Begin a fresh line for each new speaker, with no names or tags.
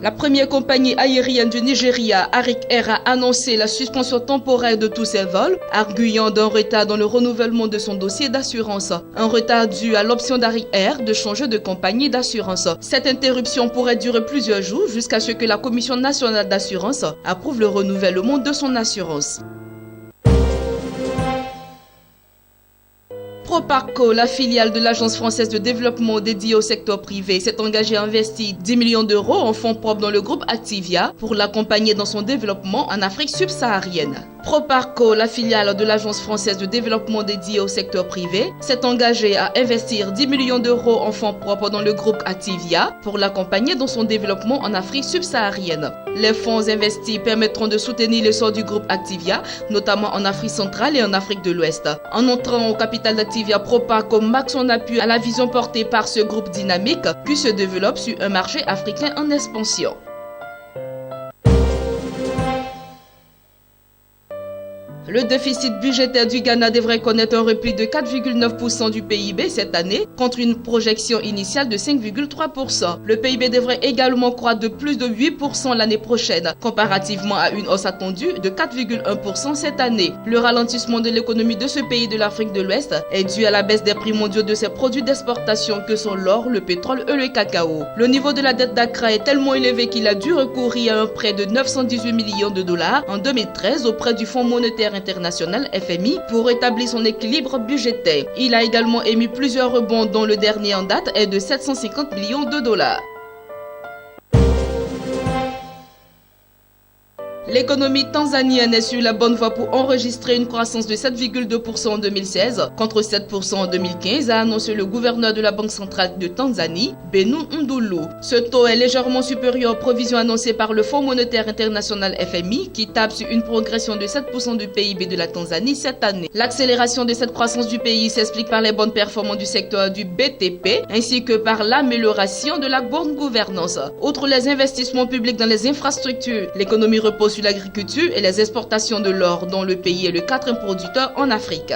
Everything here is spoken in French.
La première compagnie aérienne du Nigeria, Arik Air, a annoncé la suspension temporaire de tous ses vols, arguant d'un retard dans le renouvellement de son dossier d'assurance. Un retard dû à l'option d'Arik Air de changer de compagnie d'assurance. Cette interruption pourrait durer plusieurs jours jusqu'à ce que la Commission nationale d'assurance approuve le renouvellement de son assurance. Proparco, la filiale de l'Agence française de développement dédiée au secteur privé, s'est engagée à investir 10 millions d'euros en fonds propres dans le groupe Activia pour l'accompagner dans son développement en Afrique subsaharienne. Proparco, la filiale de l'Agence française de développement dédiée au secteur privé, s'est engagée à investir 10 millions d'euros en fonds propres dans le groupe Activia pour l'accompagner dans son développement en Afrique subsaharienne. Les fonds investis permettront de soutenir l'essor du groupe Activia, notamment en Afrique centrale et en Afrique de l'Ouest. En entrant au capital d'Activia, Proparco marque son appui à la vision portée par ce groupe dynamique qui se développe sur un marché africain en expansion. Le déficit budgétaire du Ghana devrait connaître un repli de 4,9% du PIB cette année, contre une projection initiale de 5,3%. Le PIB devrait également croître de plus de 8% l'année prochaine, comparativement à une hausse attendue de 4,1% cette année. Le ralentissement de l'économie de ce pays de l'Afrique de l'Ouest est dû à la baisse des prix mondiaux de ses produits d'exportation que sont l'or, le pétrole et le cacao. Le niveau de la dette d'Accra est tellement élevé qu'il a dû recourir à un prêt de 918 millions de dollars en 2013 auprès du Fonds monétaire international FMI pour rétablir son équilibre budgétaire. Il a également émis plusieurs rebonds dont le dernier en date est de 750 millions de dollars. L'économie tanzanienne est sur la bonne voie pour enregistrer une croissance de 7,2% en 2016 contre 7% en 2015, a annoncé le gouverneur de la Banque centrale de Tanzanie, Benu Ndulu. Ce taux est légèrement supérieur aux provisions annoncées par le Fonds monétaire international FMI qui table sur une progression de 7% du PIB de la Tanzanie cette année. L'accélération de cette croissance du pays s'explique par les bonnes performances du secteur du BTP ainsi que par l'amélioration de la bonne gouvernance. Outre les investissements publics dans les infrastructures, l'économie repose sur l'agriculture et les exportations de l'or dont le pays est le quatrième producteur en Afrique.